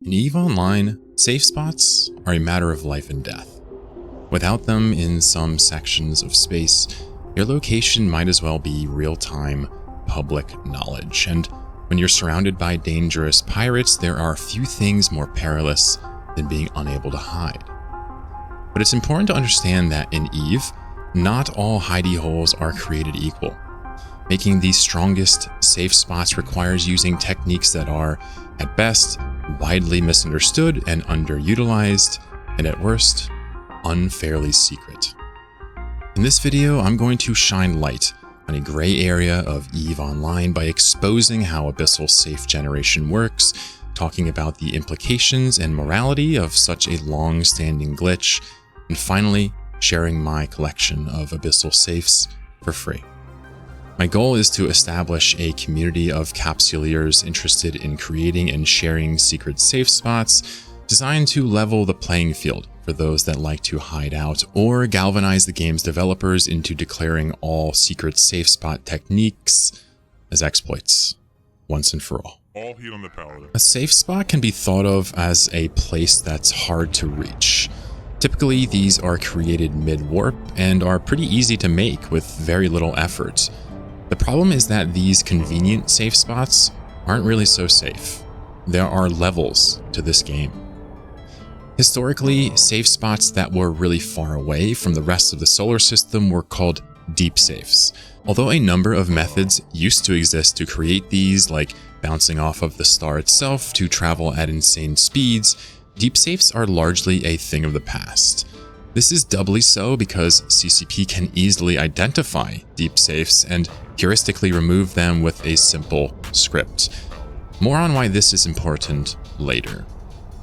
In EVE Online, safe spots are a matter of life and death. Without them in some sections of space, your location might as well be real-time public knowledge, and when you're surrounded by dangerous pirates, there are few things more perilous than being unable to hide. But it's important to understand that in EVE, not all hidey holes are created equal. Making the strongest safe spots requires using techniques that are, at best, widely misunderstood and underutilized, and at worst, unfairly secret. In this video, I'm going to shine light on a gray area of EVE Online by exposing how Abyssal safe generation works, talking about the implications and morality of such a long-standing glitch, and finally, sharing my collection of Abyssal safes for free. My goal is to establish a community of Capsuleers interested in creating and sharing secret safe spots designed to level the playing field for those that like to hide out or galvanize the game's developers into declaring all secret safe spot techniques as exploits once and for all. All heat on the paladin. A safe spot can be thought of as a place that's hard to reach. Typically, these are created mid-warp and are pretty easy to make with very little effort. The problem is that these convenient safe spots aren't really so safe. There are levels to this game. Historically, safe spots that were really far away from the rest of the solar system were called deep safes. Although a number of methods used to exist to create these, like bouncing off of the star itself to travel at insane speeds, deep safes are largely a thing of the past. This is doubly so because CCP can easily identify deep safes and heuristically remove them with a simple script. More on why this is important later.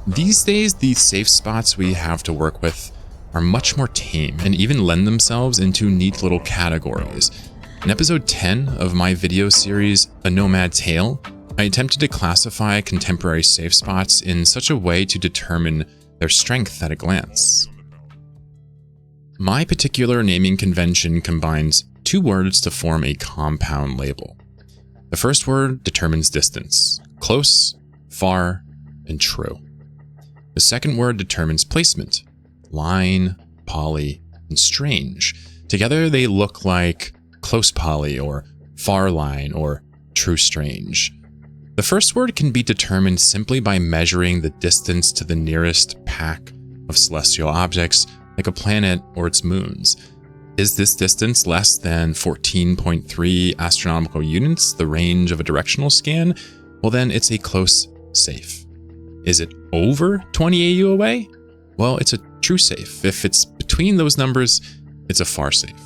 These days, the safe spots we have to work with are much more tame and even lend themselves into neat little categories. In episode 10 of my video series, A Nomad Tale, I attempted to classify contemporary safe spots in such a way to determine their strength at a glance. My particular naming convention combines two words to form a compound label. The first word determines distance: close, far, and true. The second word determines placement: line, poly, and strange. Together they look like close poly or far line or true strange. The first word can be determined simply by measuring the distance to the nearest pack of celestial objects, like a planet or its moons. Is this distance less than 14.3 astronomical units, the range of a directional scan? Well, then it's a close safe. Is it over 20 AU away? Well, it's a true safe. If it's between those numbers, it's a far safe.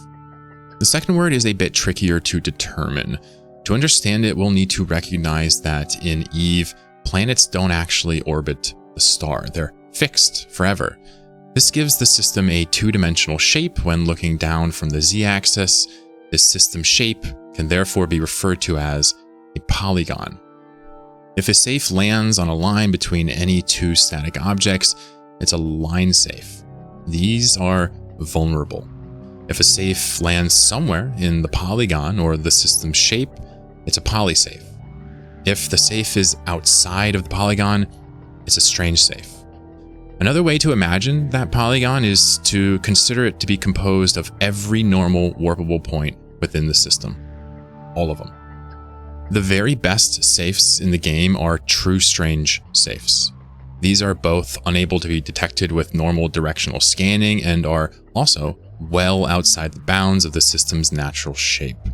The second word is a bit trickier to determine. To understand it, we'll need to recognize that in EVE, planets don't actually orbit the star. They're fixed forever. This gives the system a two-dimensional shape when looking down from the z-axis. This system shape can therefore be referred to as a polygon. If a safe lands on a line between any two static objects, it's a line safe. These are vulnerable. If a safe lands somewhere in the polygon or the system shape, it's a polysafe. If the safe is outside of the polygon, it's a strange safe. Another way to imagine that polygon is to consider it to be composed of every normal warpable point within the system. All of them. The very best safes in the game are true strange safes. These are both unable to be detected with normal directional scanning and are also well outside the bounds of the system's natural shape.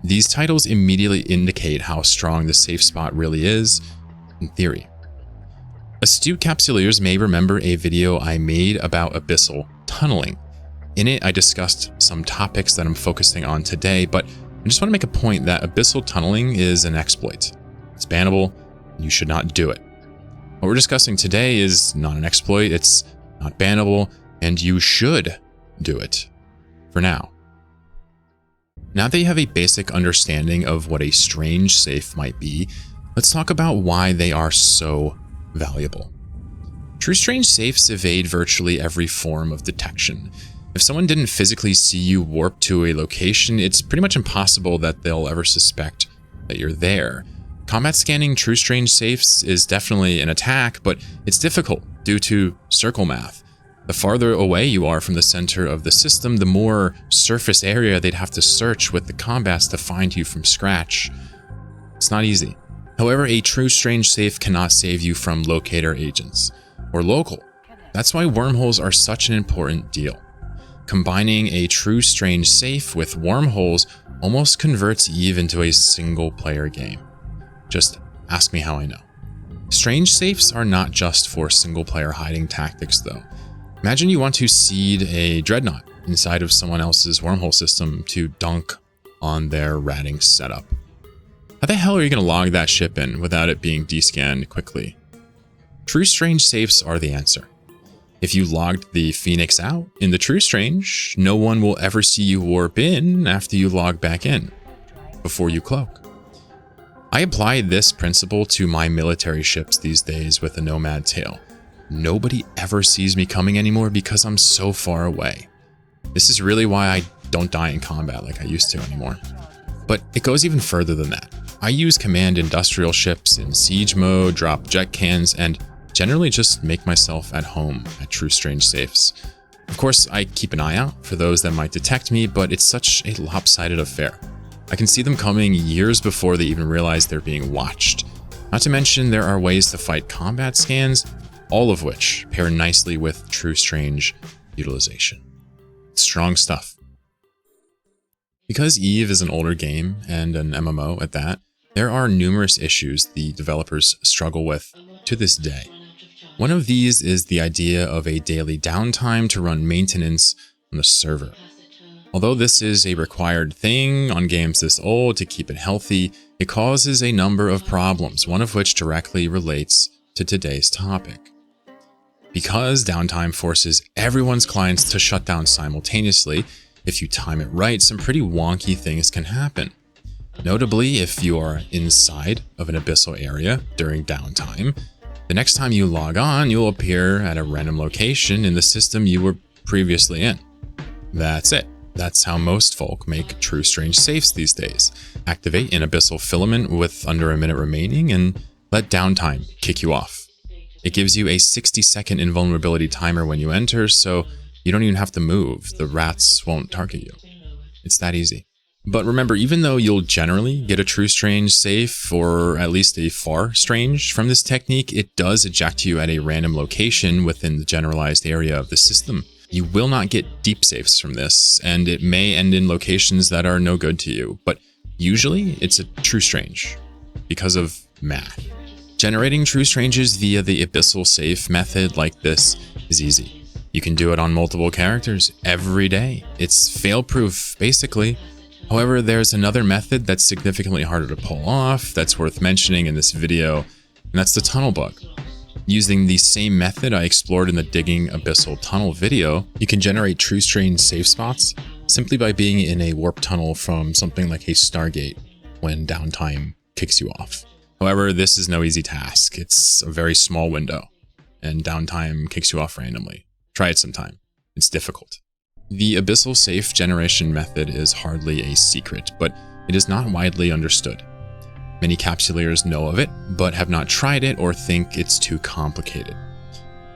These titles immediately indicate how strong the safe spot really is, in theory. Astute Capsuleers may remember a video I made about Abyssal tunneling. In it, I discussed some topics that I'm focusing on today, but I just want to make a point that Abyssal tunneling is an exploit. It's bannable, and you should not do it. What we're discussing today is not an exploit, it's not bannable, and you should do it. For now. Now that you have a basic understanding of what a strange safe might be, let's talk about why they are so valuable. True strange safes evade virtually every form of detection. If someone didn't physically see you warp to a location, it's pretty much impossible that they'll ever suspect that you're there. Combat scanning true strange safes is definitely an attack, but it's difficult due to circle math. The farther away you are from the center of the system, the more surface area they'd have to search with the combats to find you from scratch. It's not easy. However, a true strange safe cannot save you from locator agents or local. That's why wormholes are such an important deal. Combining a true strange safe with wormholes almost converts EVE into a single-player game. Just ask me how I know. Strange safes are not just for single-player hiding tactics, though. Imagine you want to seed a dreadnought inside of someone else's wormhole system to dunk on their ratting setup. How the hell are you going to log that ship in without it being descanned quickly? True strange safes are the answer. If you logged the Phoenix out in the True Strange, no one will ever see you warp in after you log back in, before you cloak. I apply this principle to my military ships these days with a Nomad tail. Nobody ever sees me coming anymore because I'm so far away. This is really why I don't die in combat like I used to anymore. But it goes even further than that. I use command industrial ships in siege mode, drop jet cans, and generally just make myself at home at true strange safes. Of course, I keep an eye out for those that might detect me, but it's such a lopsided affair. I can see them coming years before they even realize they're being watched. Not to mention there are ways to fight combat scans, all of which pair nicely with true strange utilization. Strong stuff. Because EVE is an older game and an MMO at that, there are numerous issues the developers struggle with to this day. One of these is the idea of a daily downtime to run maintenance on the server. Although this is a required thing on games this old to keep it healthy, it causes a number of problems, one of which directly relates to today's topic. Because downtime forces everyone's clients to shut down simultaneously, if you time it right, some pretty wonky things can happen. Notably, if you are inside of an abyssal area during downtime, the next time you log on, you'll appear at a random location in the system you were previously in. That's it. That's how most folk make true strange safes these days. Activate an abyssal filament with under a minute remaining and let downtime kick you off. It gives you a 60-second invulnerability timer when you enter, so you don't even have to move. The rats won't target you. It's that easy. But remember, even though you'll generally get a true strange safe, or at least a far strange from this technique, it does eject you at a random location within the generalized area of the system. You will not get deep safes from this, and it may end in locations that are no good to you, but usually it's a true strange, because of math. Generating true stranges via the abyssal safe method like this is easy. You can do it on multiple characters every day. It's fail-proof, basically. However, there's another method that's significantly harder to pull off that's worth mentioning in this video, and that's the tunnel bug. Using the same method I explored in the Digging Abyssal Tunnel video, you can generate true strange safe spots simply by being in a warp tunnel from something like a Stargate when downtime kicks you off. However, this is no easy task. It's a very small window, and downtime kicks you off randomly. Try it sometime. It's difficult. The abyssal safe generation method is hardly a secret, but it is not widely understood. Many Capsuleers know of it, but have not tried it or think it's too complicated.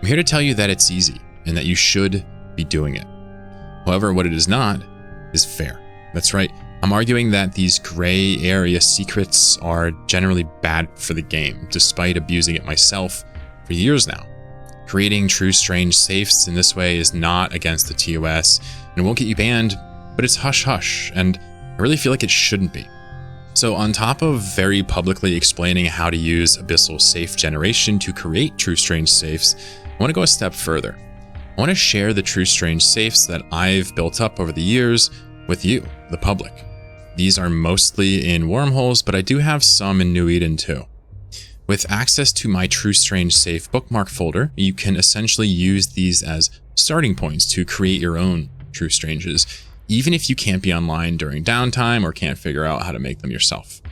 I'm here to tell you that it's easy, and that you should be doing it. However, what it is not is fair. That's right, I'm arguing that these gray area secrets are generally bad for the game, despite abusing it myself for years now. Creating true strange safes in this way is not against the TOS, and it won't get you banned, but it's hush-hush, and I really feel like it shouldn't be. So on top of very publicly explaining how to use abyssal safe generation to create true strange safes, I want to go a step further. I want to share the true strange safes that I've built up over the years with you, the public. These are mostly in wormholes, but I do have some in New Eden too. With access to my True Strange Safe bookmark folder, you can essentially use these as starting points to create your own True Stranges, even if you can't be online during downtime or can't figure out how to make them yourself.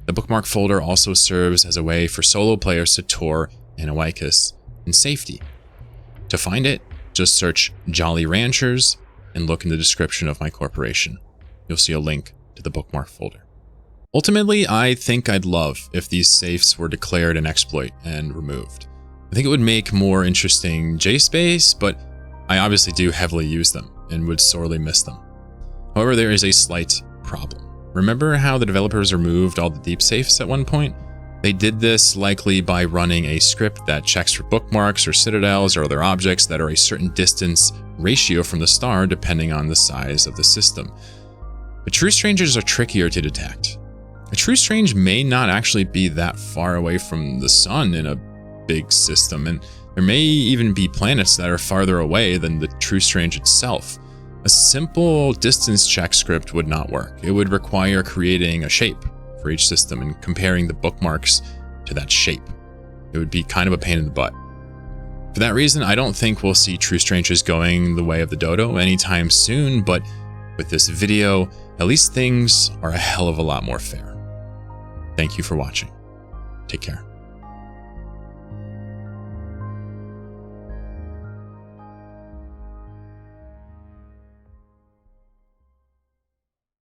The bookmark folder also serves as a way for solo players to tour Anahuaycus in safety. To find it, just search Jolly Ranchers and look in the description of my corporation. You'll see a link to the bookmark folder. Ultimately, I think I'd love if these safes were declared an exploit and removed. I think it would make more interesting JSpace, but I obviously do heavily use them and would sorely miss them. However, there is a slight problem. Remember how the developers removed all the deep safes at one point? They did this likely by running a script that checks for bookmarks or citadels or other objects that are a certain distance ratio from the star depending on the size of the system. But true strangers are trickier to detect. A true strange may not actually be that far away from the sun in a big system, and there may even be planets that are farther away than the true strange itself. A simple distance check script would not work. It would require creating a shape for each system and comparing the bookmarks to that shape. It would be kind of a pain in the butt. For that reason, I don't think we'll see true strangers going the way of the dodo anytime soon, but with this video, at least things are a hell of a lot more fair. Thank you for watching. Take care.